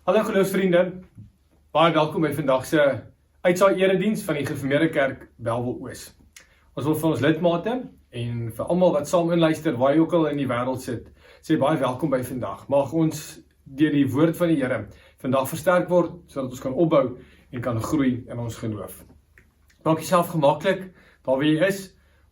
Hallo geloofsvriende, baie welkom by vandag se uitsaai erediens van die Gereformeerde Kerk Bellville Oos. Ons wil vir ons lidmate en vir almal wat saam inluister waar jy ook al in die wêreld sit, sê baie welkom by vandag. Mag ons deur die woord van die Here vandag versterk word sodat ons kan opbou en kan groei in ons geloof. Maak jouself gemaklik daar waar jy is.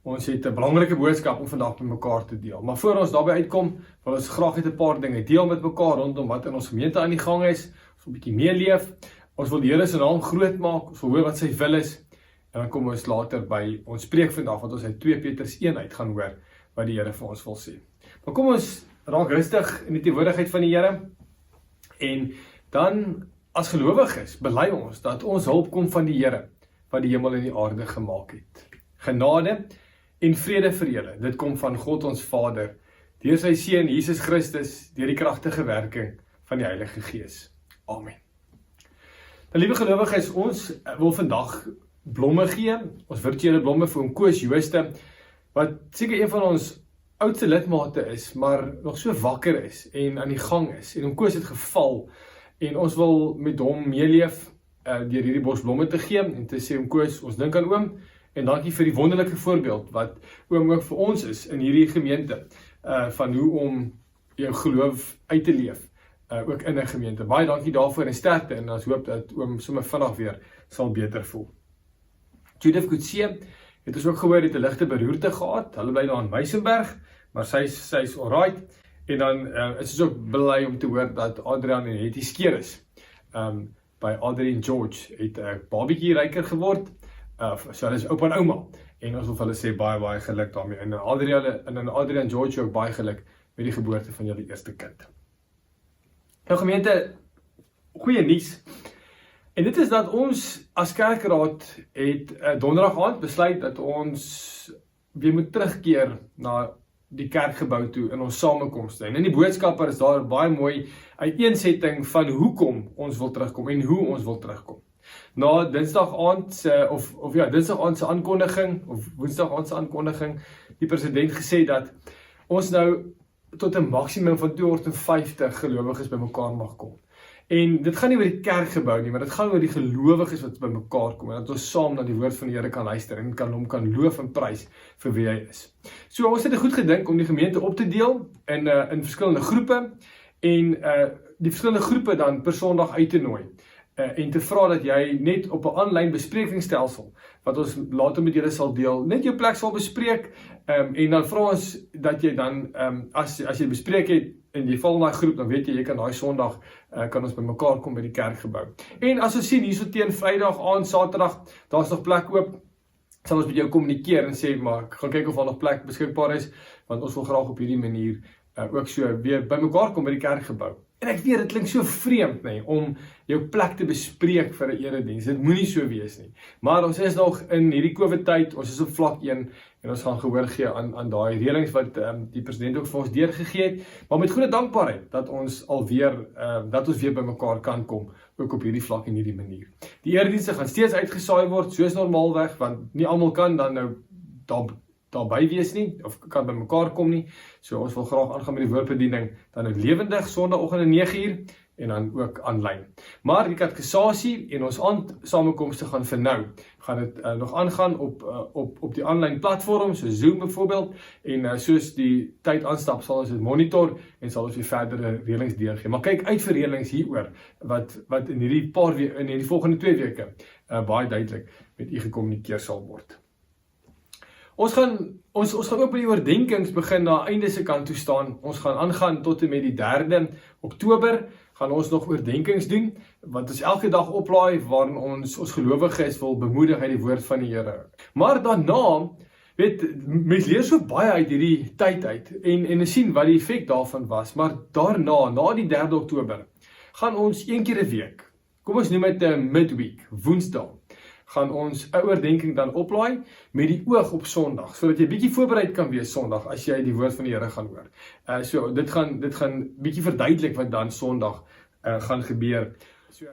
Ons het 'n belangrike boodskap om vandag met mekaar te deel. Maar voor ons daarby uitkom, wil ons graag net 'n paar dinge deel met mekaar rondom wat in ons gemeente aan die gang is. Ons wil 'n bietjie meeleef. Ons wil die Here se naam groot maak. Ons wil hoor wat sy wil is. En dan kom ons later by ons preek vandag wat ons uit 2 Petrus 1 uit gaan hoor wat die Here vir ons wil sê. Maar kom ons raak rustig in die teenwoordigheid van die Here. En dan as gelowiges bely ons dat ons hulp kom van die Here wat die hemel en die aarde gemaak het. Genade en vrede vir julle, dit kom van God ons Vader, deur sy Seun Jesus Christus, deur die kragtige werking van die Heilige Gees. Amen. Nou liewe gelowiges, ons wil vandag blomme gee, ons virtuele blomme vir oom Koos Jooste, wat seker een van ons oudste lidmate is, maar nog so wakker is en aan die gang is. En oom Koos het geval en ons wil met hom meeleef deur hierdie bos blomme te gee en te sê oom Koos, ons dink aan oom. En dankie vir die wonderlike voorbeeld wat oom ook vir ons is in hierdie gemeente, van hoe om jou geloof uit te leef, ook in 'n gemeente. Baie dankie daarvoor en sterkte en ons hoop dat oom sommer vinnig weer sal beter voel. Judith Kutse het ons ook gehoor het 'n ligte beroerte gehad. Hulle bly daar in Meisenberg, maar sy's alright. En dan is ons ook bly om te hoor dat Adrian en Hetty skeer is. By Adrian en George het 'n babietjie ryker geword. So hulle is oupa en ouma, en ons wil vir hulle sê baie geluk daarmee, en Adrian en George ook baie geluk met die geboorte van julle eerste kind. Nou gemeente, goeie nuus, en dit is dat ons as kerkraad het donderdag aand besluit dat ons weer moet terugkeer na die kerkgebou toe in ons samekomste, en in die boodskapper is daar baie mooi uiteensetting van hoekom ons wil terugkom en hoe ons wil terugkom. Na dinsdag aand se aankondiging, of woensdag aand se aankondiging, die president gesê dat ons nou tot 'n maksimum van 250 gelowiges bymekaar mag kom. En dit gaan nie oor die kerkgebou nie, maar dit gaan oor die gelowiges wat bymekaar kom, en dat ons saam na die woord van die Here kan luister, en hom kan loof en prys vir wie hy is. So ons het dit goed gedink om die gemeente op te deel in verskillende groepe, en die verskillende groepe dan per Sondag uit te nooi. En te vra dat jy net op 'n aanlyn besprekingsstelsel, wat ons later met julle sal deel, net jou plek sal bespreek, en dan vra ons dat jy dan, as jy bespreek het, en jy val in daai groep, dan weet jy kan daai Sondag, kan ons by mekaar kom by die kerkgebou. En as ons sien, hierso teen Vrydag aand, Saterdag, daar's nog plek oop, sal ons met jou kommunikeer en sê, maar gaan kyk of daar nog plek beskikbaar is, want ons wil graag op hierdie manier, ook so weer by mekaar kom by die kerkgebou. En ek weet, dit klink so vreemd, nee, om jou plek te bespreek vir 'n erediens. Dit moenie so wees nie. Maar ons is nog in hierdie COVID-tyd, ons is op vlak 1, en ons gaan gehoor gee aan daai reëlings wat die president ook vir ons deurgegee het, maar met groot dankbaarheid dat ons weer by mekaar kan kom, ook op hierdie vlak en hierdie manier. Die eredienste gaan steeds uitgesaai word, soos normaalweg, want nie almal kan dan nou daarby wees nie, of kan by mekaar kom nie. So ons wil graag aangaan met die woordbediening, dan nou lewendig, Sondagoggend 9:00, en dan ook aanlyn. Maar die katekisasie en ons aandsamekomste gaan vir nou, gaan dit nog aangaan op die aanlyn platform, so Zoom byvoorbeeld, en soos die tyd aanstap, sal ons dit monitor, en sal ons weer verdere reëlings deurgee. Maar kyk uit vir reëlings hieroor, wat in hierdie volgende 2 weke, baie duidelik met u gekommunikeer sal word. Ons gaan ook by die oordenkings begin na einde se kant toe staan. Ons gaan aangaan tot en met die 3de Oktober, gaan ons nog oordenkings doen, want ons elke dag oplaai, waarin ons gelowiges wil bemoedig uit die woord van die Here. Maar daarna, mens leer so baie uit hierdie tyd uit, en sien wat die effek daarvan was, maar daarna, na die 3de Oktober, gaan ons 1 keer 'n week, kom ons noem dit 'n midweek, Woensdag, gaan ons 'n oordenking dan oplaai met die oog op Sondag, sodat jy bietjie voorbereid kan wees Sondag as jy die woord van die Here gaan hoor. So dit gaan bietjie verduidelik wat dan Sondag gaan gebeur.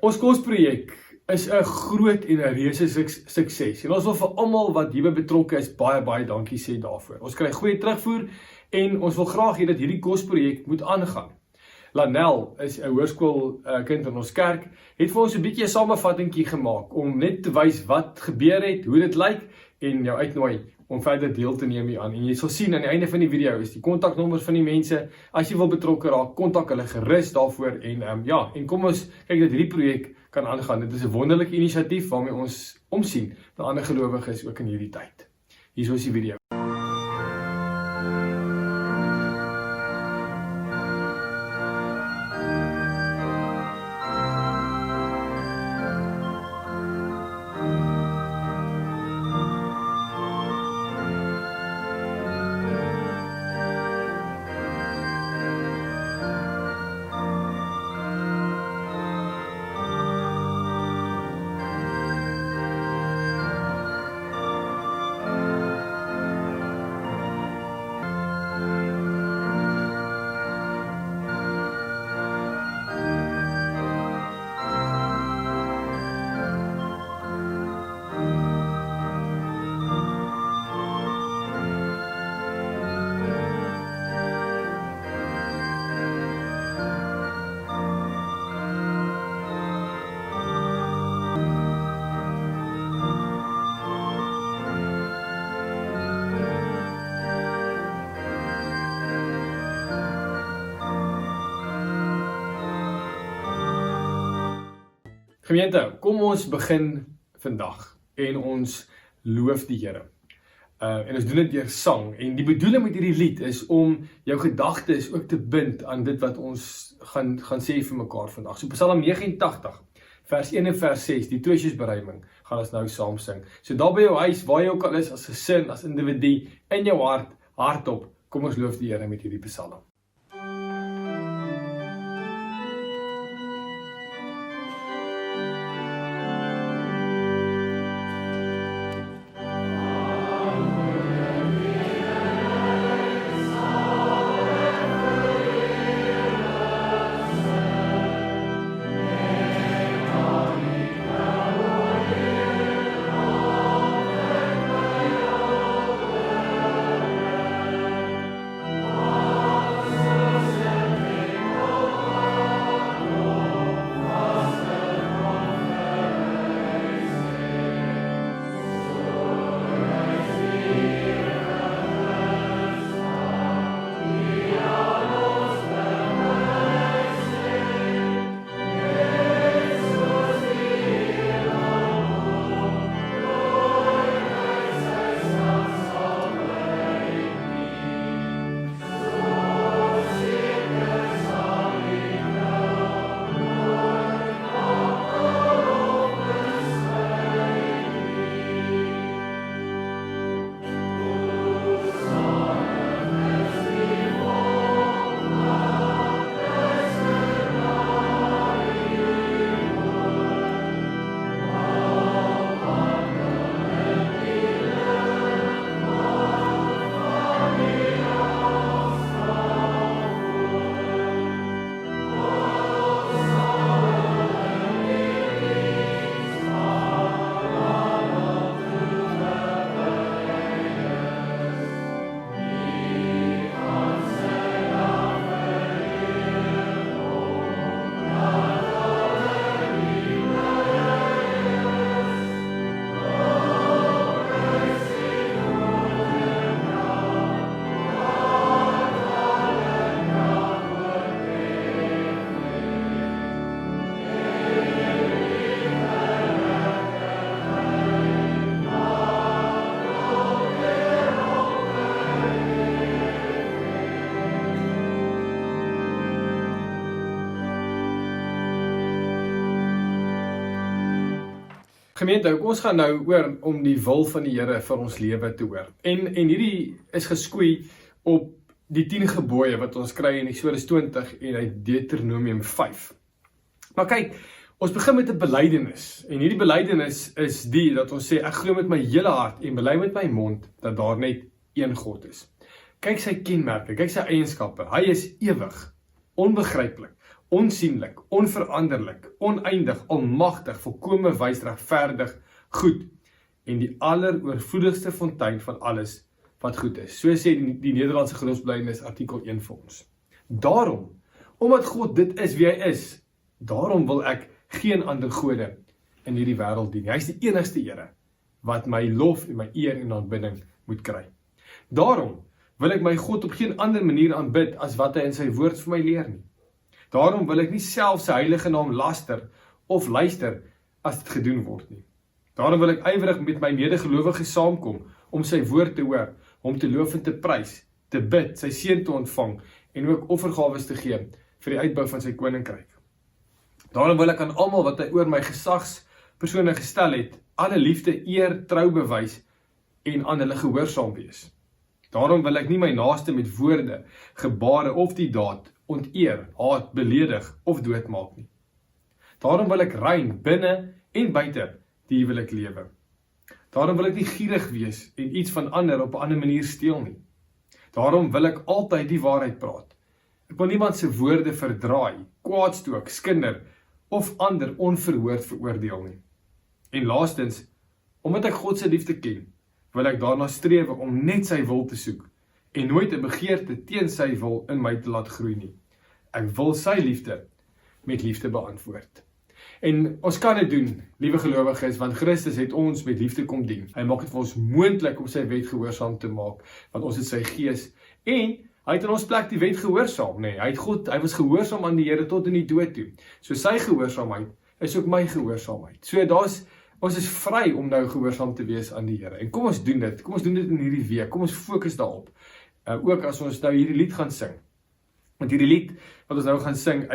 Ons kosprojek is 'n groot en 'n reuse sukses. En ons wil vir almal wat hierby betrokke is baie dankie sê daarvoor. Ons kry goeie terugvoer en ons wil graag hê dat hierdie kosprojek moet aangaan. Lanel is 'n hoërskoolkind in ons kerk, het vir ons 'n bietjie 'n samevattingkie gemaak om net te wys wat gebeur het, hoe dit lyk en jou uitnooi om verder deel te neem hieraan. En jy sal sien aan die einde van die video is die kontaknommers van die mense. As jy wil betrokke raak, kontak hulle gerus daarvoor en kom ons kyk dat hierdie projek kan aangaan. Dit is 'n wonderlike inisiatief waarmee ons omsien na ander gelowiges ook in hierdie tyd. Hier is die video. Gemeente, kom ons begin vandag en ons loof die Here. En ons doen dit deur sang. En die bedoeling met hierdie lied is om jou gedagtes ook te bind aan dit wat ons gaan sê vir mekaar vandag. So Psalm 89, vers 1 en vers 6, die tweesjesberuiming, gaan ons nou saam sing. So daar by jou huis, waar jy ook al is, as gesin, as individu, in jou hart, hardop, kom ons loof die Here met hierdie psalm. Gemeente, ons gaan nou oor om die wil van die Here vir ons lewe te hoor. En hierdie is geskoei op die 10 gebooie wat ons kry in Eksodus 20 en uit Deuteronomium 5. Maar kyk, ons begin met 'n belydenis. En hierdie belydenis is dat ons sê, ek glo met my hele hart en bely met my mond dat daar net een God is. Kyk sy kenmerke, kyk sy eienskappe. Hy is ewig, onbegryplik, onsienlik, onveranderlik, oneindig, almagtig, volkome wys, regverdig, goed en die alleroorvloedigste fontein van alles wat goed is. So sê die Nederlandse Geloofsbelijdenis artikel 1 vir ons. Daarom, Omdat God dit is wie hy is, daarom wil ek geen ander gode in hierdie wêreld dien. Hy is die enigste Here wat my lof en my eer en aanbidding moet kry. Daarom wil ek my God op geen ander manier aanbid as wat hy in sy woord vir my leer nie. Daarom wil ek nie self sy heilige naam laster of luister as dit gedoen word nie. Daarom wil ek ywerig met my medegelowiges saamkom om sy woord te hoor, om te loof en te prys, te bid, sy seën te ontvang en ook offergawes te gee vir die uitbou van sy koninkryk. Daarom wil ek aan almal wat hy oor my gesagspersone gestel het, alle liefde, eer, trou bewys en aan hulle gehoorsaam wees. Daarom wil ek nie my naaste met woorde, gebare of die daad onteer, haat, beledig of doodmaak nie. Daarom wil ek rein binne en buite die huwelik lewe. Daarom wil ek nie gierig wees en iets van ander op 'n ander manier steel nie. Daarom wil ek altyd die waarheid praat. Ek wil niemand se woorde verdraai, kwaadstook, skinder of ander onverhoord veroordeel nie. En laastens, omdat ek God se liefde ken, wil ek daarna streef om net sy wil te soek en nooit 'n begeerte teen sy wil in my te laat groei nie. Ek wil sy liefde met liefde beantwoord. En ons kan dit doen, liewe gelowiges, want Christus het ons met liefde kom dien. Hy maak dit vir ons moontlik om sy wet gehoorsaam te maak, want ons het sy gees en hy het in ons plek die wet gehoorsaam, nee, hy was gehoorsaam aan die Here tot in die dood toe. So sy gehoorsaamheid is ook my gehoorsaamheid. So ons is vry om nou gehoorsaam te wees aan die Here. En kom ons doen dit in hierdie week, kom ons fokus daarop. Ook as ons nou hierdie lied gaan sing. Want hierdie lied wat ons nou gaan sing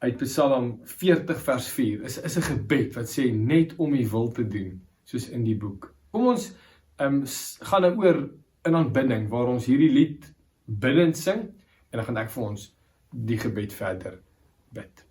uit Psalm 40 vers 4 is 'n gebed wat sê net om die wil te doen, soos in die boek. Kom ons gaan nou oor in aanbidding waar ons hierdie lied bidend sing en dan gaan ek vir ons die gebed verder bid.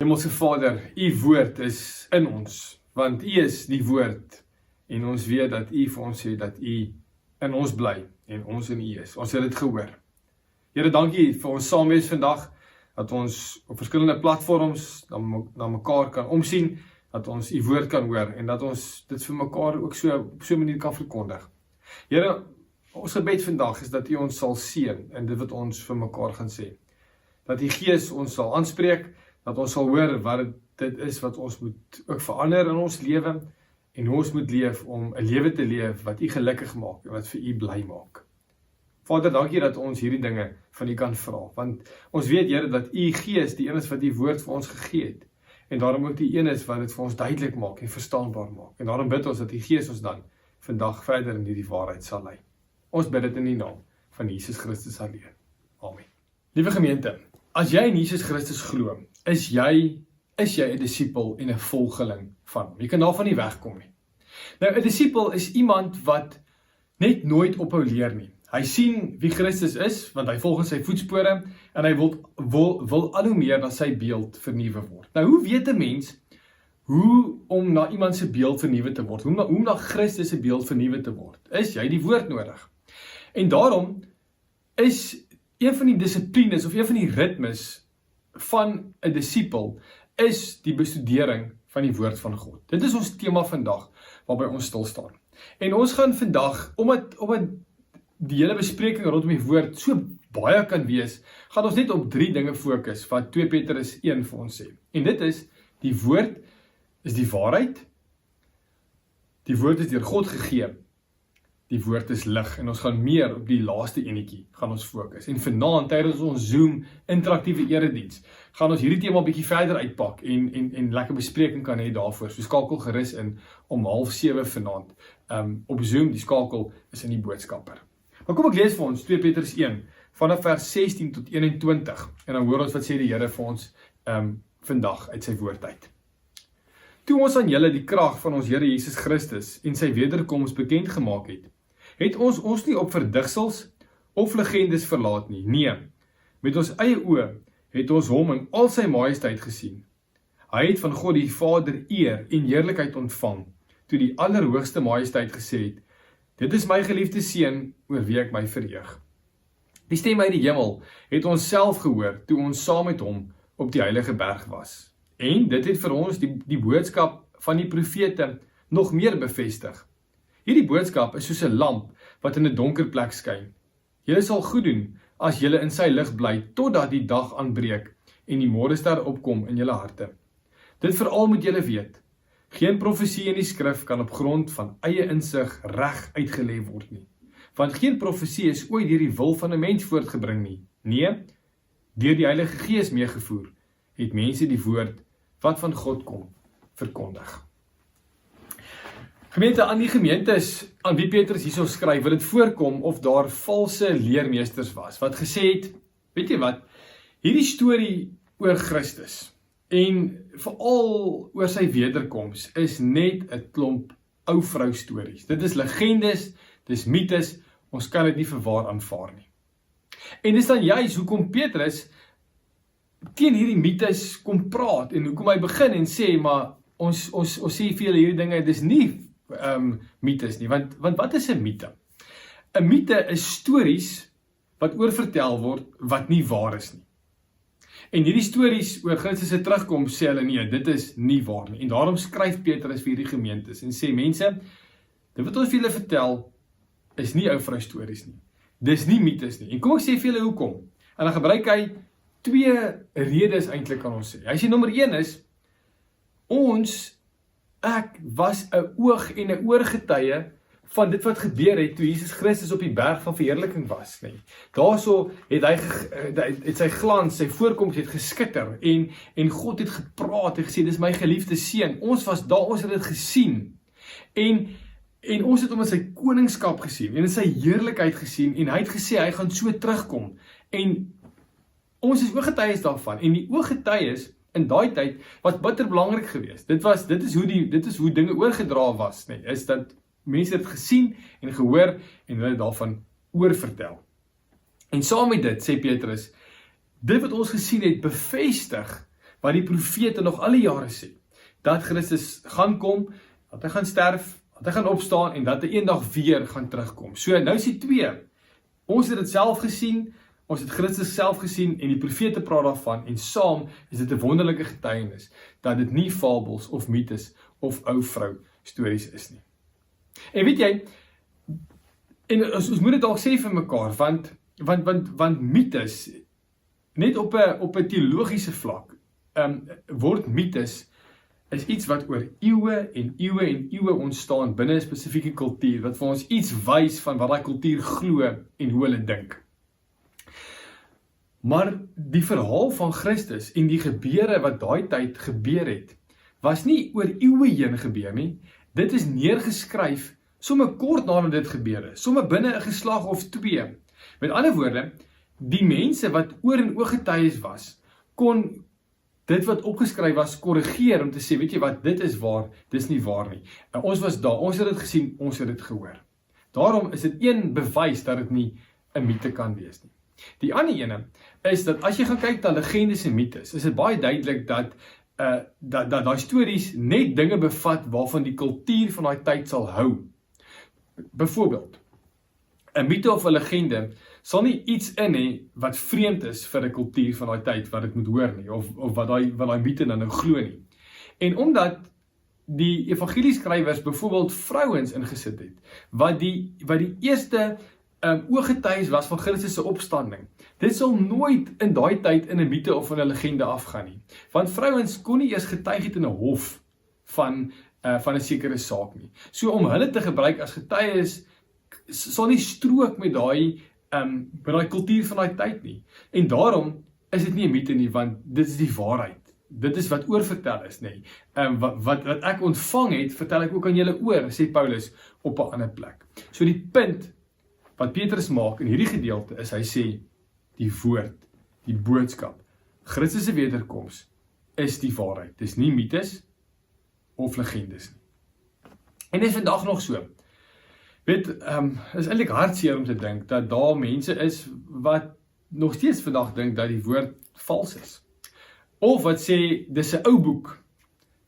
Hemelse Vader, U woord is in ons, want U is die woord, en ons weet dat U vir ons sê dat U in ons bly, en ons in U is. Ons het dit gehoor. Here, dankie vir ons saam wees vandag, dat ons op verskillende platforms na mekaar kan omsien, dat ons U woord kan hoor, en dat ons dit vir mekaar ook op so 'n manier kan verkondig. Here, ons gebed vandag is dat U ons sal seën, in dit wat ons vir mekaar gaan sê. Dat die Gees ons sal aanspreek, dat ons sal hoor wat dit is wat ons moet ook verander in ons lewe, en hoe ons moet leef om 'n lewe te leef wat U gelukkig maak, en wat vir U bly maak. Vader, dankie dat ons hierdie dinge van U kan vra, want ons weet, Here, dat U Gees die een is wat U woord vir ons gegee het, en daarom ook die een is wat dit vir ons duidelik maak en verstaanbaar maak, en daarom bid ons dat die Gees ons dan vandag verder in hierdie waarheid sal lei. Ons bid dit in die naam van Jesus Christus alleen. Amen. Liewe gemeente, as jy in Jesus Christus glo, is jy 'n disipel en 'n volgeling van hom. Jy kan daarvan nie wegkom nie. Nou, 'n disipel is iemand wat net nooit ophou leer nie. Hy sien wie Christus is, want hy volg in sy voetspore, en hy wil al hoe meer na sy beeld vernuwe word. Nou, hoe weet 'n mens hoe om na iemand se beeld vernuwe te word? Hoe na Christus se beeld vernuwe te word? Is jy die woord nodig? En daarom is een van die dissiplines of een van die ritmes van 'n disipel is die bestudering van die woord van God. Dit is ons tema vandag, waarby ons stil staan. En ons gaan vandag, omdat die hele bespreking rondom die woord so baie kan wees, gaan ons net op 3 dinge fokus, wat 2 Petrus 1 vir ons sê. En dit is, die woord is die waarheid, die woord is deur God gegee, die woord is lig, en ons gaan meer op die laaste enetjie, gaan ons fokus. En vanaand, tydens ons Zoom interaktiewe erediens, gaan ons hierdie tema 'n bietjie verder uitpak, en lekker bespreking kan hê daarvoor, so skakel gerus in, om 6:30 vanaand, op Zoom, die skakel is in die boodskapper. Maar kom ek lees vir ons, 2 Petrus 1, vanaf vers 16 tot 21, en dan hoor ons wat sê die Here vir ons, vandag uit sy woord uit. Toe ons aan julle die krag van ons Here Jesus Christus en sy wederkoms bekend gemaak het ons nie op verdigsels of legendes verlaat nie. Nee, met ons eie oë het ons hom in al sy majesteit gesien. Hy het van God die Vader eer en heerlikheid ontvang, toe die allerhoogste majesteit gesê het, dit is my geliefde seun, oor wie ek my verheug. Die stem uit die hemel het ons self gehoor, toe ons saam met hom op die heilige berg was. En dit het vir ons die boodskap van die profete nog meer bevestig. Hierdie boodskap is soos 'n lamp wat in 'n donker plek skyn. Julle sal goed doen as julle in sy lig bly totdat die dag aanbreek en die môrester opkom in julle harte. Dit veral moet julle weet, geen profesie in die skrif kan op grond van eie insig reg uitgelê word nie. Want geen profesie is ooit deur die wil van 'n mens voortgebring nie. Nee, deur die Heilige Gees meegevoer, het mense die woord wat van God kom, verkondig. Gemeente, aan die gemeentes, aan wie Petrus hierso skryf, wil dit voorkom of daar valse leermeesters was, wat gesê het, weet jy wat, hierdie storie oor Christus, en veral oor sy wederkoms, is net 'n klomp ou vrou stories. Dit is legendes, dis mites, ons kan dit nie vir waar aanvaar nie. En dis dan juis hoekom Petrus teen hierdie mites kom praat, en hoekom hy begin en sê, maar ons sê vir julle hierdie dinge, dis nie mites nie, want wat is 'n mite? 'n Mite is stories wat oorvertel word, wat nie waar is nie. En hierdie stories oor Christus se terugkom, sê hulle nee, dit is nie waar nie. En daarom skryf Petrus vir hierdie gemeentes, en sê, mense, dit wat ons vir julle vertel, is nie ou vrou stories nie. Dis nie mites nie. En kom ek sê vir julle hoekom. En dan gebruik hy 2 redes eintlik kan ons sê. Hy sê nommer 1 is, ek was 'n oog en 'n oorgetuie van dit wat gebeur het toe Jesus Christus op die berg van verheerliking was. Nee. Daarso het sy glans, sy voorkoms het geskitter, en God het gepraat en gesê, dis my geliefde seun. Ons was daar, ons het dit gesien. En ons het hom in sy koningskap gesien, en in sy heerlikheid gesien, en hy het gesê, hy gaan so terugkom. En ons is ooggetuies daarvan, en die ooggetuies in daai tyd was bitter belangrik geweest. Dit is hoe dinge oorgedra was, nee, is dat mense het gesien en gehoor en hulle daarvan oorvertel. En saam met dit, sê Petrus, dit wat ons gesien het, bevestig wat die profete nog alle jare sê, dat Christus gaan kom, dat hy gaan sterf, dat hy gaan opstaan en dat hy eendag weer gaan terugkom. So, nou is die 2. Ons het dit self gesien, ons het Christus self gesien en die profete praat daarvan, en saam is dit 'n wonderlike getuienis dat dit nie fabels of mites of ou vrou stories is nie. En weet jy, en ons moet dit dalk sê vir mekaar, want mites, net op 'n teologiese vlak, word mites is iets wat oor eeue en eeue en eeue ontstaan binne 'n spesifieke kultuur, wat vir ons iets wys van wat daai kultuur glo en hoe hulle dink. Maar die verhaal van Christus en die gebeure wat daai tyd gebeur het, was nie oor eeue heen gebeur nie. Dit is neergeskryf sommer kort nadat dit gebeur is, sommer binne 'n geslag of 2. Met ander woorde, die mense wat oor en ooggetuies was, kon dit wat opgeskryf was korrigeer om te sê, weet jy wat, dit is waar, dis nie waar nie. En ons was daar, ons het dit gesien, ons het dit gehoor. Daarom is dit een bewys dat dit nie 'n mite kan wees nie. Die ander ene is dat as jy gaan kyk na legendes en mites, is dit baie duidelik dat daai stories net dinge bevat waarvan die kultuur van daai tyd sal hou. Byvoorbeeld, 'n mite of 'n legende sal nie iets in hê wat vreemd is vir 'n kultuur van daai tyd wat dit moet hoor nie, of wat daai mite dan nou glo nie. En omdat die evangelieskrywers byvoorbeeld vrouens ingesit het, wat die eerste ooggetuies was van Christus se opstanding. Dit sal nooit in daai tyd in 'n mite of in 'n legende afgaan nie. Want vrouens kon nie eers getuig het in 'n hof van 'n sekere saak nie. So om hulle te gebruik as getuies sal nie strook met daai kultuur van daai tyd nie. En daarom is dit nie 'n mite nie, want dit is die waarheid. Dit is wat oorvertel is, nee. Wat ek ontvang het, vertel ek ook aan julle oor, sê Paulus op 'n ander plek. So die punt wat Petrus maak in hierdie gedeelte is, hy sê, die woord, die boodskap, Christus se wederkoms is die waarheid. Dis nie mites of legendes nie. En dit is vandag nog so. Weet, is eintlik hartseer om te dink dat daar mense is wat nog steeds vandag dink dat die woord vals is. Of wat sê, dis 'n ou boek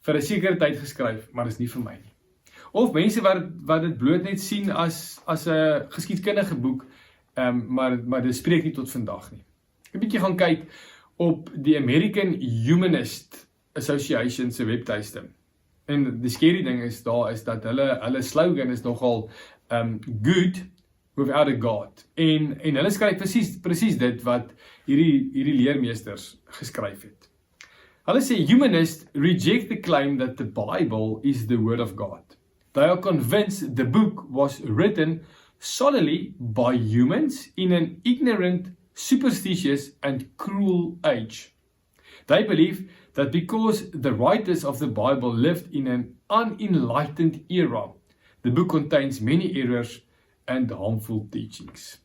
vir 'n sekere tyd geskryf, maar dis nie vir my nie. Of mense wat dit bloot net sien as 'n geskiedkundige boek, maar dit spreek nie tot vandag nie. 'n bietjie gaan kyk op die American Humanist Association se webtuiste. En die scary ding is dat hulle slogan is nogal good without a God. En hulle skryf presies dit wat hierdie leermeesters geskryf het. Hulle sê humanists reject the claim that the Bible is the word of God. They are convinced the book was written solely by humans in an ignorant, superstitious and cruel age. They believe that because the writers of the Bible lived in an unenlightened era, the book contains many errors and harmful teachings.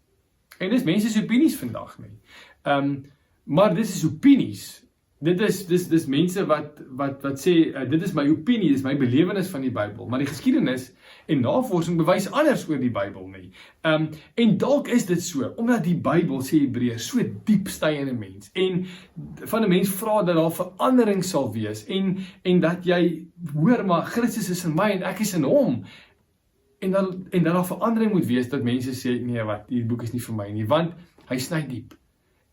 En dis mense se opinies vandag nie. Maar dis is opinies. Dit is mense wat sê, dit is my opinie, dit is my belewenis van die Bybel, maar die geskiedenis en navorsing bewys anders oor die Bybel nie. En dalk is dit so, omdat die Bybel, sê Hebreërs, so diep sty in 'n mens, en van 'n mens vra dat daar verandering sal wees, en dat jy hoor, maar Christus is in my en ek is in hom, en dat daar verandering moet wees, dat mense sê, nee wat, die boek is nie vir my nie, want hy sny diep.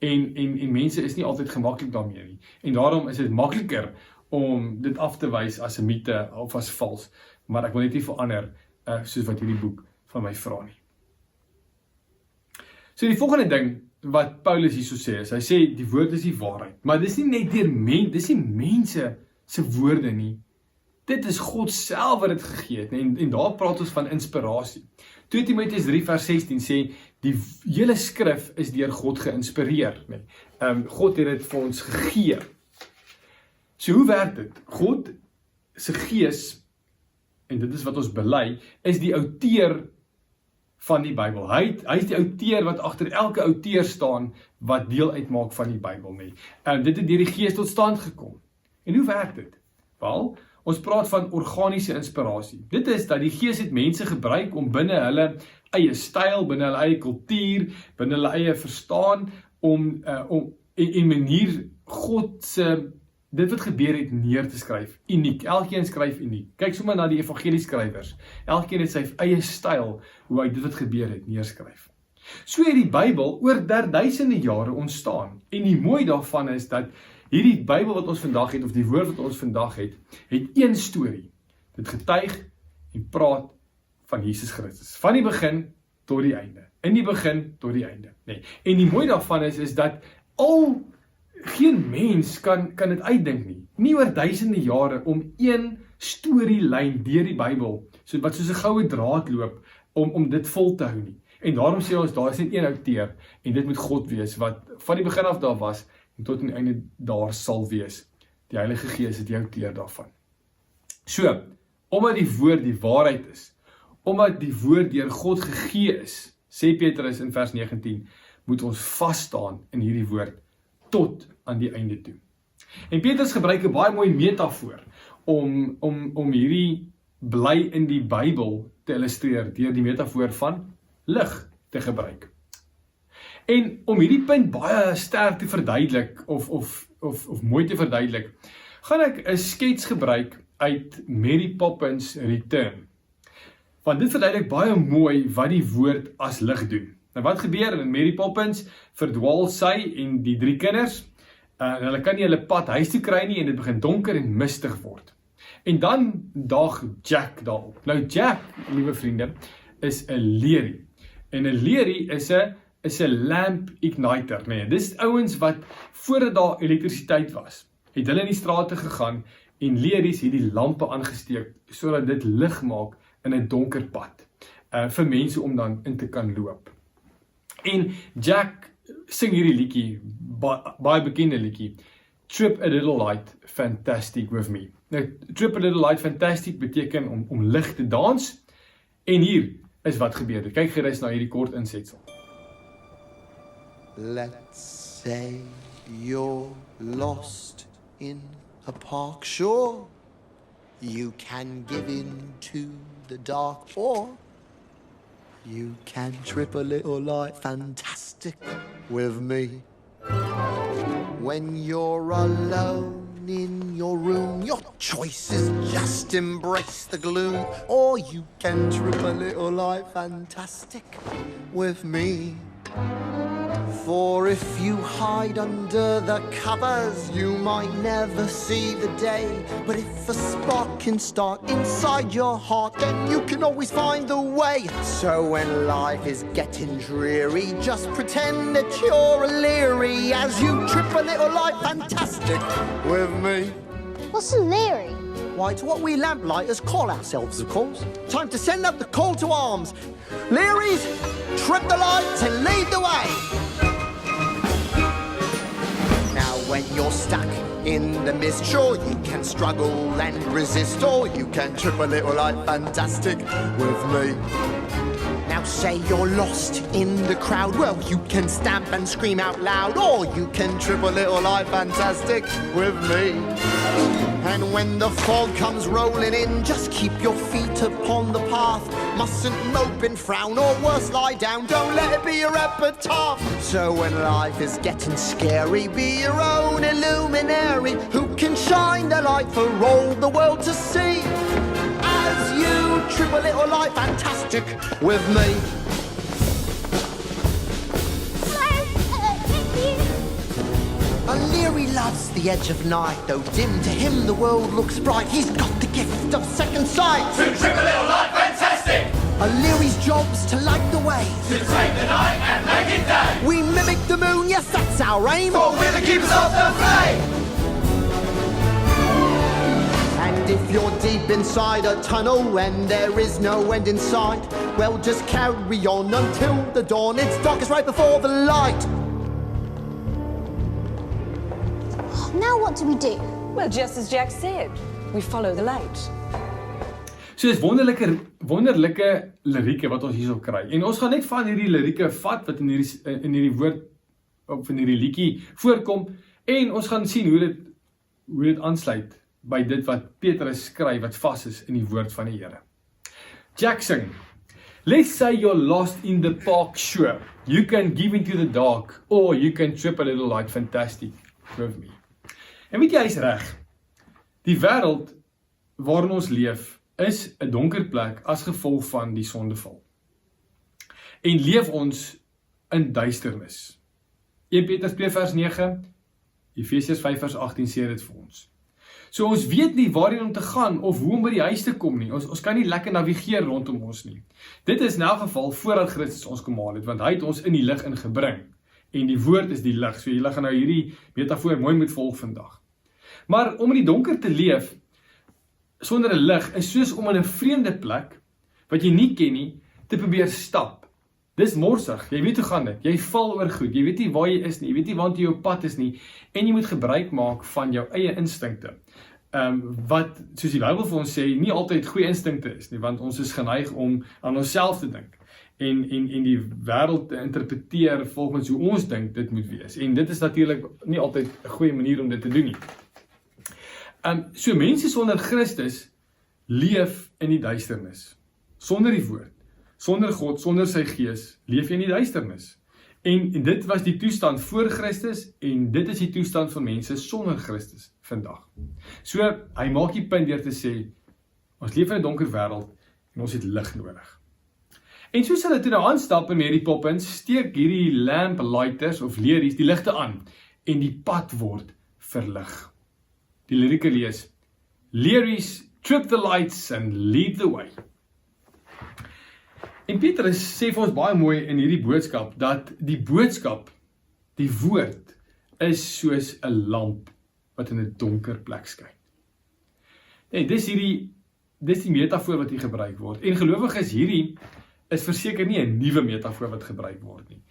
En mense is nie altyd gemaklik daarmee nie. En daarom is dit makliker om dit af te wys as 'n mite of as vals. Maar ek wil net nie verander soos wat hierdie boek van my vra nie. So die volgende ding wat Paulus hierso sê is, hy sê die woord is die waarheid. Maar dis nie net dis nie mense se woorde nie. Dit is God self wat dit gegee het. En daar praat ons van inspirasie. 2 Timoteus 3 vers 16 sê, die hele skrif is deur God geïnspireer. God het dit vir ons gegee. So hoe werk dit? God se gees, en dit is wat ons bely, is die outeur van die Bybel. Hy is die outeur wat agter elke outeur staan, wat deel uitmaak van die Bybel. Dit het deur die gees tot stand gekom. En hoe werk dit? Wel, ons praat van organiese inspirasie. Dit is dat die gees het mense gebruik om binne hulle eie styl, binne hulle eie kultuur, binne hulle eie verstaan, om en manier God se, dit wat gebeur het, neer te skryf. Uniek. Elkeen skryf uniek. Kyk sommer na die evangelieskrywers. Elkeen het sy eie styl, hoe hy dit wat gebeur het, neerskryf. So het die Bybel oor duisende jare ontstaan. En die mooi daarvan is dat hierdie Bybel wat ons vandag het, of die woord wat ons vandag het een storie. Dit getuig en praat van Jesus Christus. Van die begin tot die einde. In die begin tot die einde. Nee. En die mooi daarvan is dat geen mens kan dit uitdink nie. Nie oor duisende jare om een storielyn deur die Bybel, wat soos 'n goue draad loop, om dit vol te hou nie. En daarom sê ons, daar is net een outeur, en dit moet God wees, wat van die begin af daar was, en tot die einde daar sal wees. Die Heilige Gees is die outeur daarvan. So, omdat die woord die waarheid is, omdat die woord deur God gegee is, sê Petrus in vers 19, moet ons vasstaan in hierdie woord, tot aan die einde toe. En Petrus gebruik 'n baie mooi metafoor, om hierdie bly in die Bybel te illustreer, deur die metafoor van lig te gebruik. En om hierdie punt baie sterk te verduidelik, of mooi te verduidelik, gaan ek 'n skets gebruik uit Mary Poppins Return. Want dit verduidelik baie mooi wat die woord as lig doen. Nou wat gebeur? In Mary Poppins verdwaal sy en die 3 kinders, en hulle kan nie hulle pad huis toe kry nie, en dit begin donker en mistig word. En dan daag Jack daarop. Nou Jack, liewe vriende, is 'n leerie. En 'n leerie is 'n lamp igniter, nee. Dis ouens wat voordat daar elektrisiteit was, het hulle in die strate gegaan en leeries het die lampe aangesteek sodat dit lig maak in 'n donker pad vir mense om dan in te kan loop. En Jack sing hierdie liedjie, baie bekende liedjie, Trip a Little Light Fantastic with me. Nou, Trip a Little Light Fantastic beteken om lig te dans, en hier is wat gebeur het. Kyk gerus na hierdie kort insetsel. Let's say you're lost in a park, sure. You can give in to the dark, or you can trip a little light fantastic with me. When you're alone in your room, your choice is just embrace the gloom, or you can trip a little light fantastic with me. For if you hide under the covers, you might never see the day. But if a spark can start inside your heart, then you can always find the way. So when life is getting dreary, just pretend that you're a leerie as you trip a little light fantastic with me. What's a leerie? Why, it's what we lamplighters call ourselves, of course. Time to send up the call to arms. Leeries, trip the lights and lead the way. Now when you're stuck in the mist, sure you can struggle and resist, or you can trip a little light fantastic with me. Now say you're lost in the crowd, well you can stamp and scream out loud, or you can trip a little light fantastic with me. And when the fog comes rolling in, just keep your feet upon the path. Mustn't mope and frown, or worse lie down, don't let it be your epitaph. So when life is getting scary, be your own illuminary, who can shine the light for all the world to see. As you trip a little light fantastic with me. A leerie loves the edge of night, though dim to him the world looks bright. He's got the gift of second sight. To trip a little light fantastic. A leerie's job's to light the way, To take the night and make it day. we mimic the moon, yes that's our aim. For we're the keepers of the flame. And if you're deep inside a tunnel and there is no end in sight, well just carry on until the dawn. It's darkest right before the light. Now what do we do? Well, just as Jack said, we follow the light. So dis wonderlike lirieke wat ons hierso kry. En ons gaan net van hierdie lirieke vat wat in hierdie woord of in hierdie liedjie voorkom, en ons gaan sien hoe dit aansluit by dit wat Petrus skryf wat vas is in die woord van die Here. Jack sing, let's say you're lost in the park, sure. You can give into the dark, or you can trip a little light fantastic with me. En weet jy, hy is reg. Die wêreld waarin ons leef is 'n donker plek as gevolg van die sondeval. En leef ons in duisternis. 1 Petrus 2 vers 9, Efesiërs 5 vers 18 sê dit vir ons. So ons weet nie waarheen om te gaan of hoe om by die huis te kom nie. Ons kan nie lekker navigeer rondom ons nie. Dit is in elk geval voordat Christus ons kom haal het, want hy het ons in die lig ingebring. En die woord is die lig. So julle gaan nou hierdie metafoor mooi moet volg vandag. Maar om in die donker te leef sonder 'n lig is soos om in 'n vreemde plek wat jy nie ken nie te probeer stap. Dis morsig. Jy weet hoe gaan dit. Jy val oor goed. Jy weet nie waar jy is nie. Jy weet nie waar jy op pad is nie. En jy moet gebruik maak van jou eie instinkte. Wat soos die Bybel vir ons sê, nie altyd goeie instinkte is nie, want ons is geneig om aan onsself te dink. En die wêreld te interpreteer volgens hoe ons dink dit moet wees. En dit is natuurlik nie altyd 'n goeie manier om dit te doen nie. So mense sonder Christus leef in die duisternis. Sonder die woord, sonder God, sonder sy gees, leef jy in die duisternis. En dit was die toestand voor Christus, en dit is die toestand van mense sonder Christus vandag. So, hy maak die punt deur te sê, ons leef in 'n donker wêreld, En ons het lig nodig. En soos hulle toe nou aanstap en Mary Poppins, steek hierdie lamplighters of leeries die ligte aan en die pad word verlig. Die lirieke lees: Leeries trip the lights and lead the way. En Petrus sê vir ons baie mooi in hierdie boodskap dat die boodskap, die woord, is soos 'n lamp wat in 'n donker plek skyn. En dis die metafoor wat hier gebruik word. En gelowiges, hierdie is verseker nie 'n nuwe metafoor wat gebruik word nie.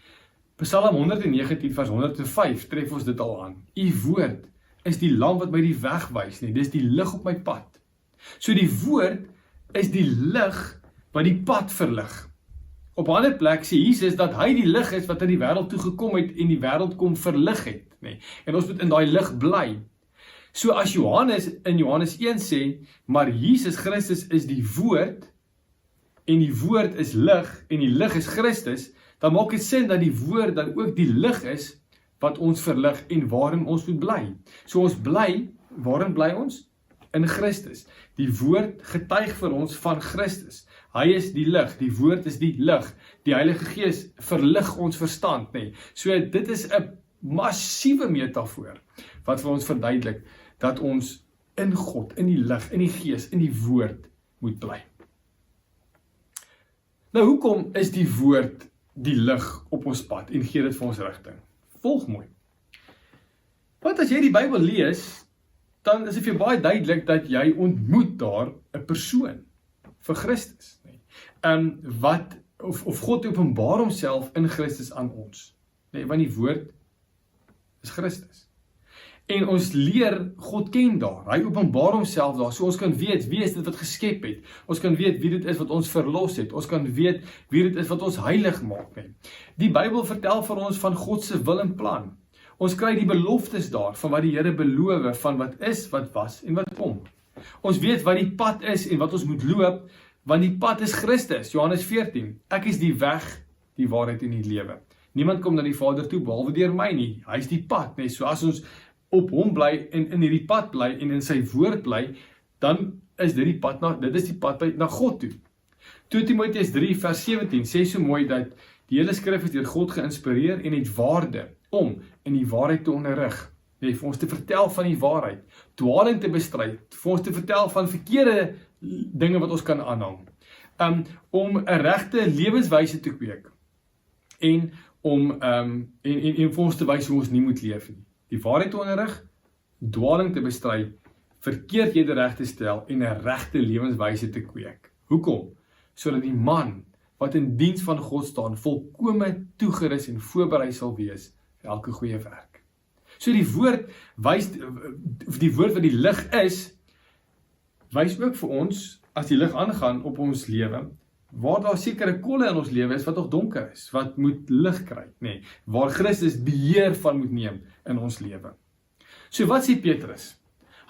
Psalm 119 vers 105 tref ons dit al aan. U woord is die lamp wat my die weg wys nie. Dis die lig op my pad. So die woord is die lig wat die pad verlig. Op 'n ander plek sê Jesus dat hy die lig is wat in die wêreld toe gekom het en die wêreld kom verlig het, nê. En ons moet in daai lig bly. So as Johannes in Johannes 1 sê, maar Jesus Christus is die woord en die woord is lig en die lig is Christus, dan maak dit sin dat die woord dan ook die lig is wat ons verlig en waarin ons moet bly. So ons bly, waarin bly ons? In Christus. Die woord getuig vir ons van Christus. Hy is die lig, die woord is die lig. Die Heilige Gees verlig ons verstand, nê. So dit is 'n massiewe metafoor wat vir ons verduidelik dat ons in God, in die lig, in die Gees, in die woord moet bly. Nou hoekom is die woord die lig op ons pad en gee dit vir ons rigting? Volg mooi. Want as jy die Bybel lees, dan is dit vir baie duidelik dat jy ontmoet daar 'n persoon vir Christus, wat of God openbaar homself in Christus aan ons, want die woord is Christus. En ons leer God ken daar. Hy openbaar homself daar, so ons kan weet wie is dit wat geskep het. Ons kan weet wie dit is wat ons verlos het. Ons kan weet wie dit is wat ons heilig maak. Die Bybel vertel vir ons van God se wil en plan. Ons kry die beloftes daar van wat die Here beloof, van wat is, wat was en wat kom. Ons weet wat die pad is en wat ons moet loop, want die pad is Christus. Johannes 14. Ek is die weg, die waarheid en die lewe. Niemand kom na die Vader toe behalwe deur my nie. Hy is die pad, nee. So as ons op hom bly en in hierdie pad bly en in sy woord bly, dan is dit die pad na God toe. 2 Timoteus 3 vers 17 sê so mooi dat die hele skrif is deur God geïnspireer en het waarde om in die waarheid te onderrig, vir ons te vertel van die waarheid, dwaling te bestry, vir ons te vertel van verkeerde dinge wat ons kan aanhang, om 'n regte lewenswyse te kweek en om vir ons te wys hoe ons nie moet leef nie. Die waarheid te onderrig, dwaling te bestry, verkeerdhede reg te stel en 'n regte lewenswyse te kweek. Hoekom? Sodat die man wat in diens van God staan, volkome toegerus en voorberei sal wees vir elke goeie werk. So die woord wys, die woord wat die lig is, wys ook vir ons, as die lig aangaan op ons lewe, waar daar sekere kolle in ons lewe is wat nog donker is, wat moet lig kry, waar Christus beheer van moet neem in ons lewe. So wat sê Petrus?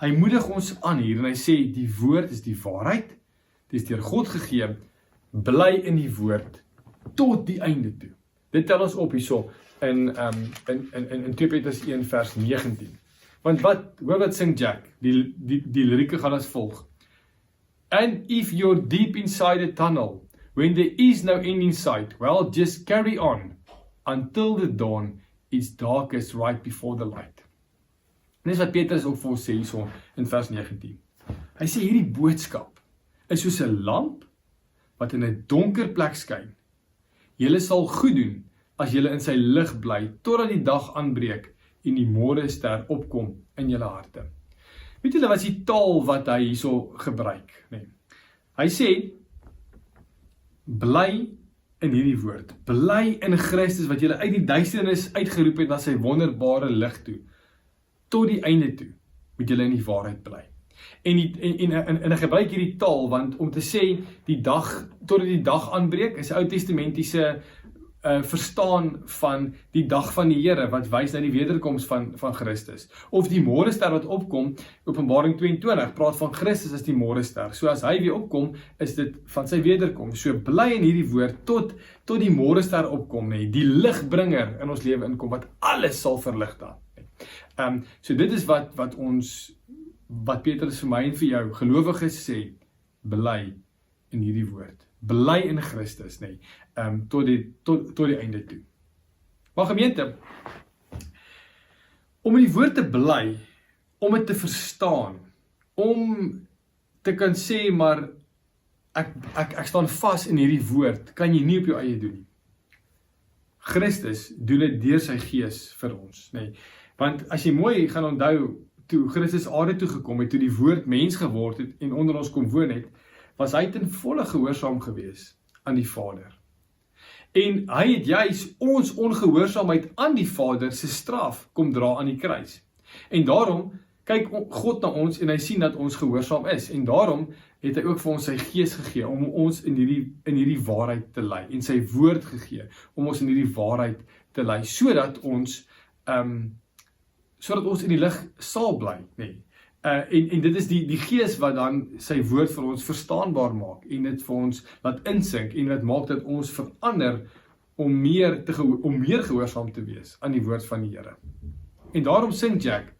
Hy moedig ons aan hier en hy sê die woord is die waarheid, dit is deur God gegee, bly in die woord tot die einde toe. Dit tel ons op hierso in 2 Petrus 1 vers 19. Want hoor wat sing Jack, die lirieke gaan as volg. And if you're deep inside a tunnel, when there is no end in sight, well, just carry on until the dawn is darkest right before the light. En dis wat Petrus ook vir ons sê hierso in vers 19. Hy sê hierdie boodskap is soos 'n lamp wat in 'n donker plek skyn. Julle sal goed doen as julle in sy lig bly totdat die dag aanbreek en die môrester opkom in julle harte. Weet julle wat is die taal wat hy hierso gebruik? Hy sê bly in hierdie woord. Bly in Christus wat julle uit die duisternis uitgeroep het na sy wonderbare lig toe. Tot die einde toe moet julle in die waarheid bly. En hy gebruik hierdie taal want om te sê die dag totdat die dag aanbreek is 'n Ou Testamentiese verstaan van die dag van die Here wat wys na die wederkoms van Christus. Of die môrester wat opkom, Openbaring 22 praat van Christus as die môrester. So as hy weer opkom, is dit van sy wederkoms. So bly in hierdie woord tot die môrester opkom, die ligbringer in ons lewe inkom wat alles sal verlig dan. So dit is wat Petrus vir my en vir jou gelowiges sê, bly in hierdie woord. Bly in Christus, nee, tot die einde toe. Maar gemeente, om in die woord te bly, om dit te verstaan, om te kan sê, maar ek staan vas in hierdie woord, kan jy nie op jou eie doen nie. Christus doen dit deur sy gees vir ons, nee. Want as jy mooi gaan onthou, toe Christus aarde toe gekom het, toe die woord mens geword het en onder ons kom woon het, was hy ten volle gehoorsaam gewees aan die Vader. En hy het juis ons ongehoorsaamheid aan die Vader se straf kom dra aan die kruis. En daarom kyk God na ons en hy sien dat ons gehoorsaam is. En daarom het hy ook vir ons sy gees gegee om ons in hierdie waarheid te lei. En sy woord gegee om ons in hierdie waarheid te lei, sodat ons in die lig sal bly, nee. En dit is die gees wat dan sy woord vir ons verstaanbaar maak en dit vir ons laat insink en wat maak dat ons verander om meer gehoorsaam te wees aan die woord van die Here. En daarom sing Jack,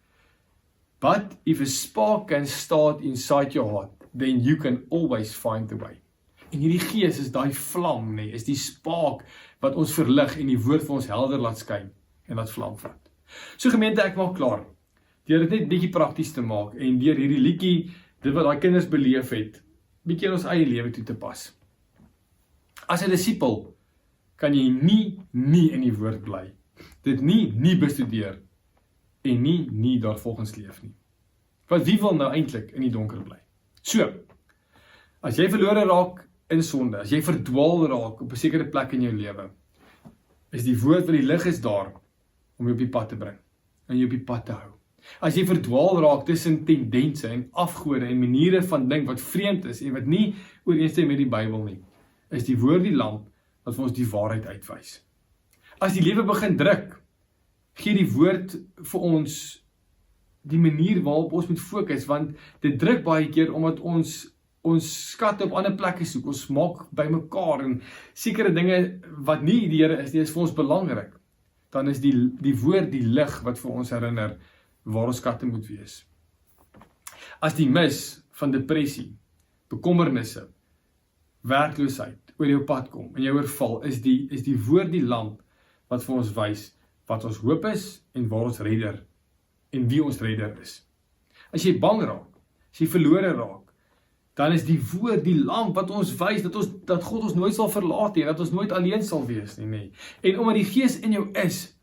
but if a spark can start inside your heart, then you can always find the way. En hierdie gees is daai vlam, nee, is die spark wat ons verlig en die woord vir ons helder laat skyn en laat vlam vat. So gemeente, ek maak klaar. Deur dit net bietjie prakties te maak en deur hierdie liedjie, dit wat daai kinders beleef het, bietjie in ons eie lewe toe te pas. As 'n disipel kan jy nie in die woord bly. Dit nie bestudeer en nie daarvolgens leef nie. Want wie wil nou eintlik in die donker bly? So, as jy verlore raak in sonde, as jy verdwaal raak op 'n sekere plek in jou lewe, is die woord wat die lig is daar om jou op die pad te bring en jou op die pad te hou. As jy verdwaal raak tussen tendense en afgode en maniere van dink wat vreemd is en wat nie ooreenstem met die Bybel nie, is die woord die lamp wat vir ons die waarheid uitwys. As die lewe begin druk, gee die woord vir ons die manier waarop ons moet fokus, want dit druk baie keer omdat ons skatte op ander plekke soek, ons maak by mekaar en sekere dinge wat nie die Here is nie, is vir ons belangrik. Dan is die woord die lig wat vir ons herinner waar ons skatte moet wees. As die mis van depressie, bekommernisse, werkloosheid oor jou pad kom en jou oorval, is die woord die lamp wat vir ons wys wat ons hoop is en waar ons redder en wie ons redder is. As jy bang raak, as jy verlore raak, dan is die woord die lamp wat ons wys dat God ons nooit sal verlaat nie, dat ons nooit alleen sal wees nie. En omdat die Gees in jou is,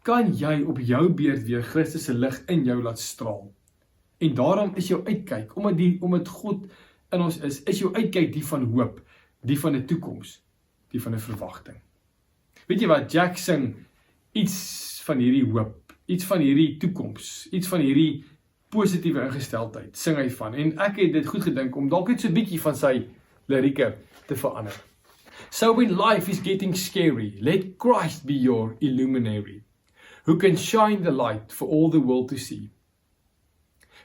kan jy op jou beurt weer Christus se lig in jou laat straal. En daarom is jou uitkyk, omdat God in ons is jou uitkyk die van hoop, die van 'n toekoms, die van 'n verwagting. Weet jy wat, Jack sing iets van hierdie hoop, iets van hierdie toekoms, iets van hierdie positiewe ingesteldheid, sing hy van. En ek het dit goed gedink om dalk net so 'n bietjie van sy lirieke te verander. So when life is getting scary, let Christ be your illuminary, who can shine the light for all the world to see.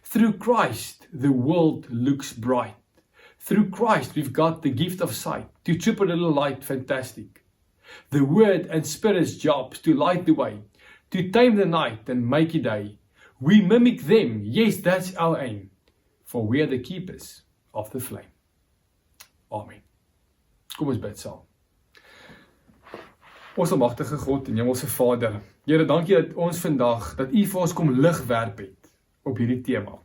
Through Christ, the world looks bright. Through Christ, we've got the gift of sight to trip a little light fantastic. The Word and Spirit's jobs to light the way, to tame the night and make it day. We mimic them, yes, that's our aim, for we are the keepers of the flame. Amen. Kom ons bid saam. Ons almagtige God en Hemelse Vader, Here, dankie dat ons vandag, dat U vir ons kom lig werp het op hierdie tema.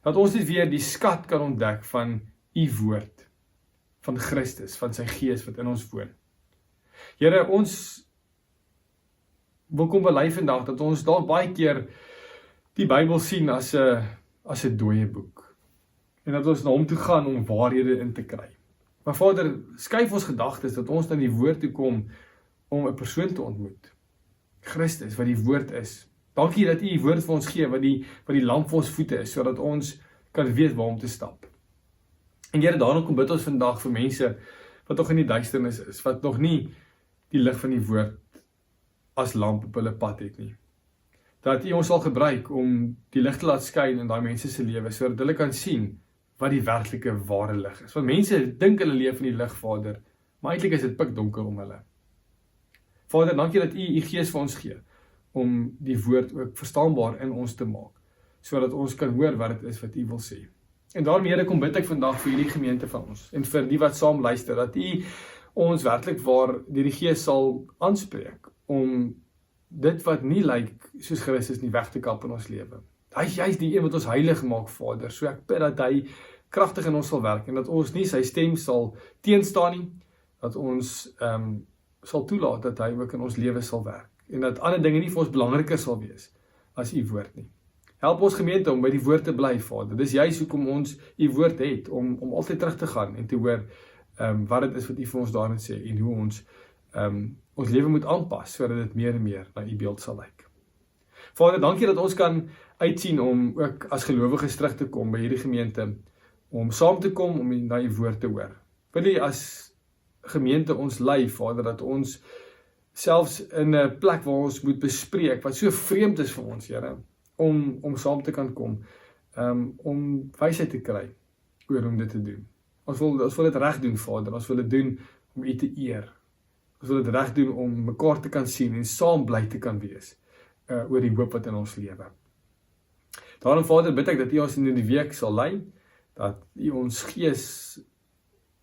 Dat ons net weer die skat kan ontdek van U woord, van Christus, van sy Gees wat in ons woon. Here, ons wil kom bely vandag dat ons dalk baie keer die Bybel sien as 'n dooie boek. En dat ons na hom toe gaan om waarhede in te kry. Maar Vader, skuif ons gedagtes dat ons na die woord toe kom om 'n persoon te ontmoet. Christus, wat die woord is. Dankie dat U die woord vir ons gee, wat die lamp vir ons voete is, sodat ons kan weet waar om te stap. En Here, daarom kom bid ons vandag vir mense wat nog in die duisternis is, wat nog nie die lig van die woord as lamp op hulle pad het nie. Dat U ons sal gebruik om die lig te laat skyn in daai mense se lewe, sodat hulle kan sien wat die werklike ware lig is. Want mense dink hulle leef in die lig, Vader, maar eintlik is dit pikdonker om hulle. Vader, dankie dat U Gees vir ons gee, om die woord ook verstaanbaar in ons te maak, sodat ons kan hoor wat dit is wat U wil sê. En daarom Here, kom bid ek vandag vir hierdie gemeente van ons en vir die wat saam luister, dat U ons werklik waar deur die Gees sal aanspreek om dit wat nie lyk soos Christus nie weg te kap in ons lewe. Hy is juist die een wat ons heilig maak, Vader. So ek bid dat hy kragtig in ons sal werk en dat ons nie sy stem sal teenstaan nie, dat ons sal toelaat dat hy ook in ons lewe sal werk en dat ander dinge nie vir ons belangriker sal wees as U woord nie. Help ons gemeente om by die woord te bly, Vader. Dis juist hoekom ons U woord het, om altyd terug te gaan en te hoor wat dit is wat U vir ons daarin sê en hoe ons lewe moet aanpas, sodat dit meer en meer na U beeld sal lyk. Vader, dankie dat ons kan uitsien om ook as gelowiges terug te kom by hierdie gemeente, om saam te kom om na U woord te hoor. Wil U as gemeente ons lei, Vader, dat ons selfs in 'n plek waar ons moet bespreek, wat so vreemd is vir ons, Here, om saam te kan kom, om wysheid te kry oor om dit te doen. Ons wil dit reg doen, Vader, ons wil dit doen om U te eer. Ons wil dit reg doen om mekaar te kan sien en saam bly te kan wees oor die hoop wat in ons lewe. Daarom, Vader, bid ek dat U ons in die week sal lei, dat U ons Gees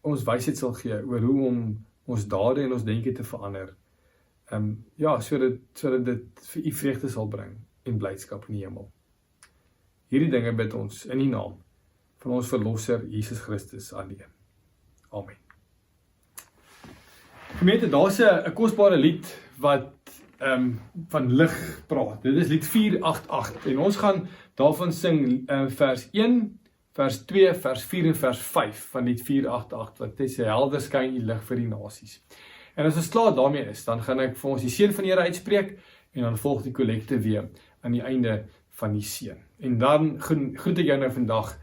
ons wysheid sal gee oor hoe om ons dade en ons denke te verander. Sodat dit vir U vreugde sal bring en blydskap in die hemel. Hierdie dinge bid ons in die naam van ons Verlosser Jesus Christus alleen. Amen. Gemeente, daar's 'n kosbare lied wat van lig praat. Dit is lied 488 en ons gaan daarvan sing vers 1, vers 2, vers 4 en vers 5 van lied 488 wat sê helder skyn U lig vir die nasies. En as ons klaar daarmee is, dan gaan ek vir ons die seën van die Here uitspreek en dan volg die kollekte weer aan die einde van die seën. En dan groet ek jou nou vandag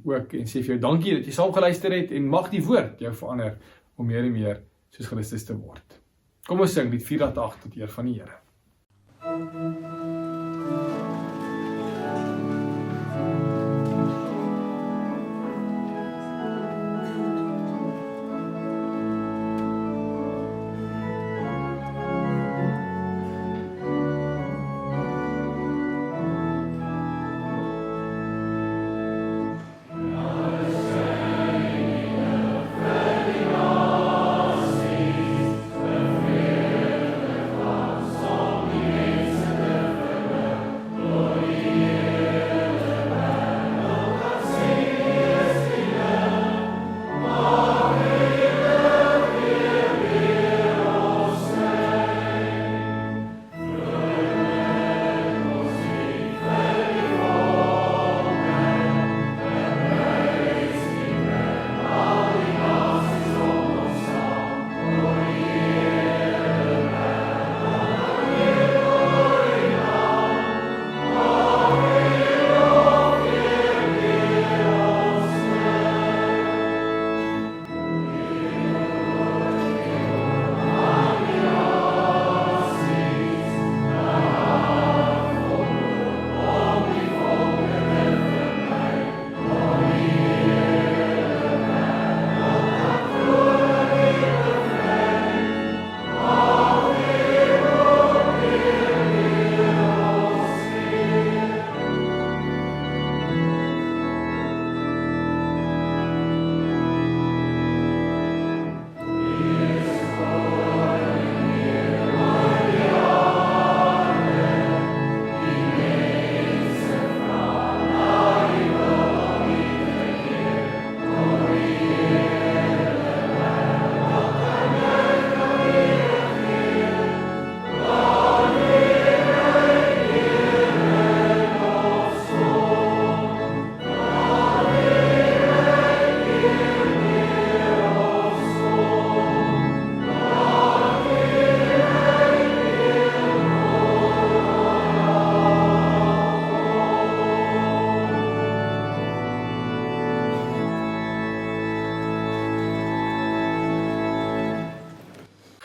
ook en sê vir jou dankie dat jy saam geluister het en mag die woord jou verander om meer en meer soos Christus te word. Kom ons sing lied 488 tot eer van die Here.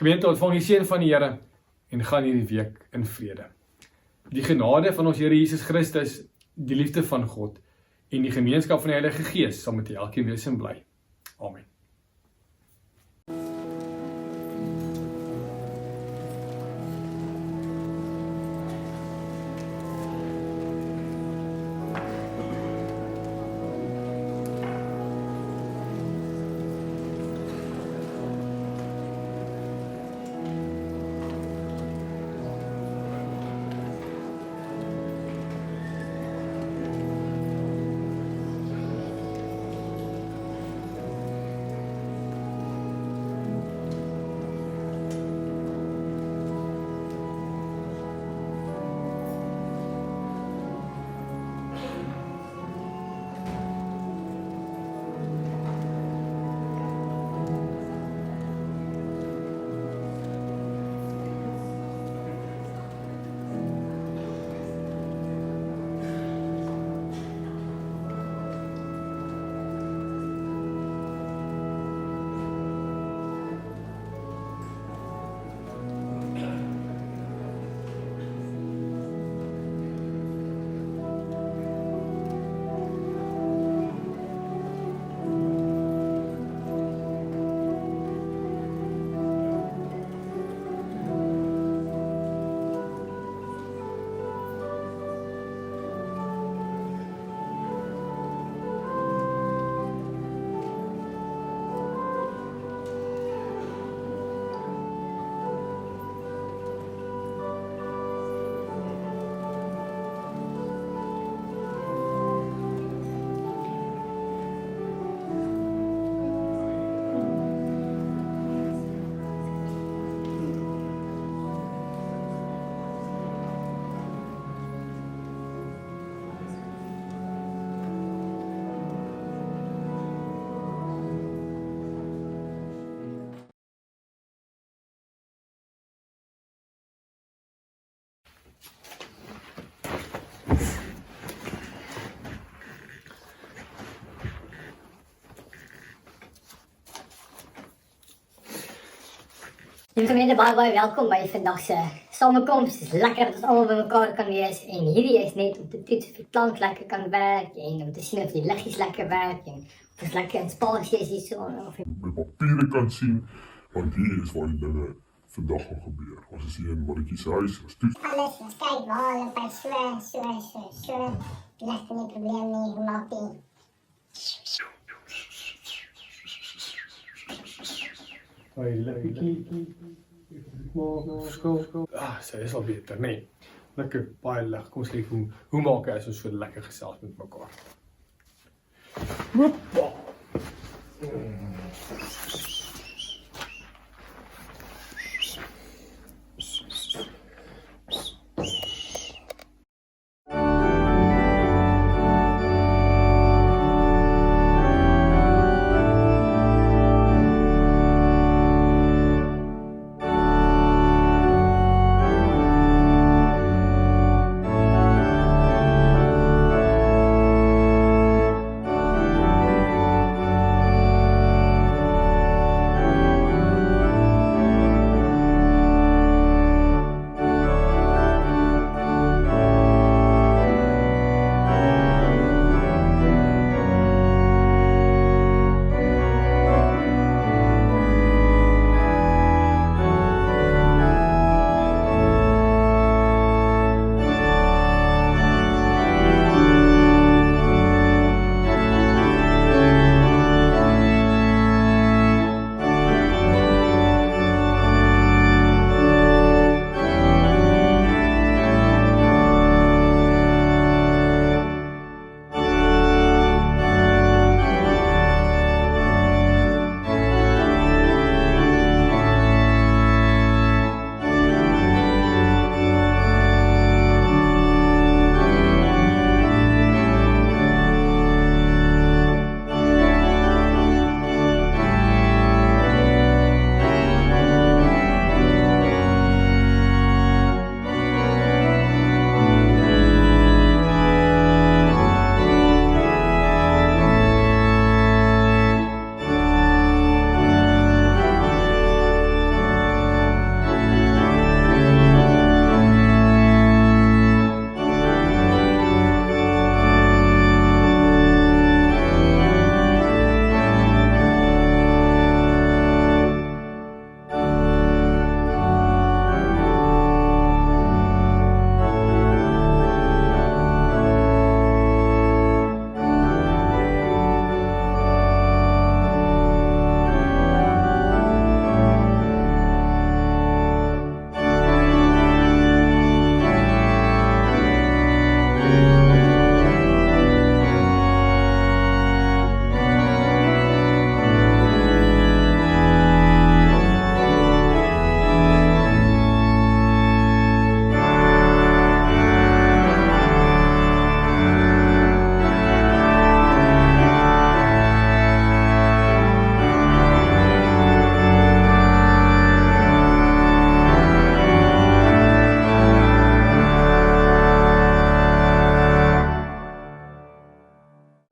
Gemeente, ontvang die seën van die Here en gaan hierdie week in vrede. Die genade van ons Here Jesus Christus, die liefde van God en die gemeenskap van die Heilige Gees sal met elkeen wees en bly. Amen. Liewe gemeente, baie welkom by vandag se samekoms. Dit is lekker dat ons almal bymekaar kan wees en hierdie is net om te toets of die klank lekker kan werk en om te sien of die liggies lekker werk en of ons lekker in spasie is hier so of my papiere kan sien, want hier is waar die dinge vandag gaan gebeur. Ons is hier in Marikkie se huis, ons toets. Alles, ons kyk waar hulle by so. Lig nie probleem nie, maak die. Sy is al beter, nee. Lekker baie lig. Kom ons kyk hoe maak hy as ons so lekker gesels met mekaar. Hoppa.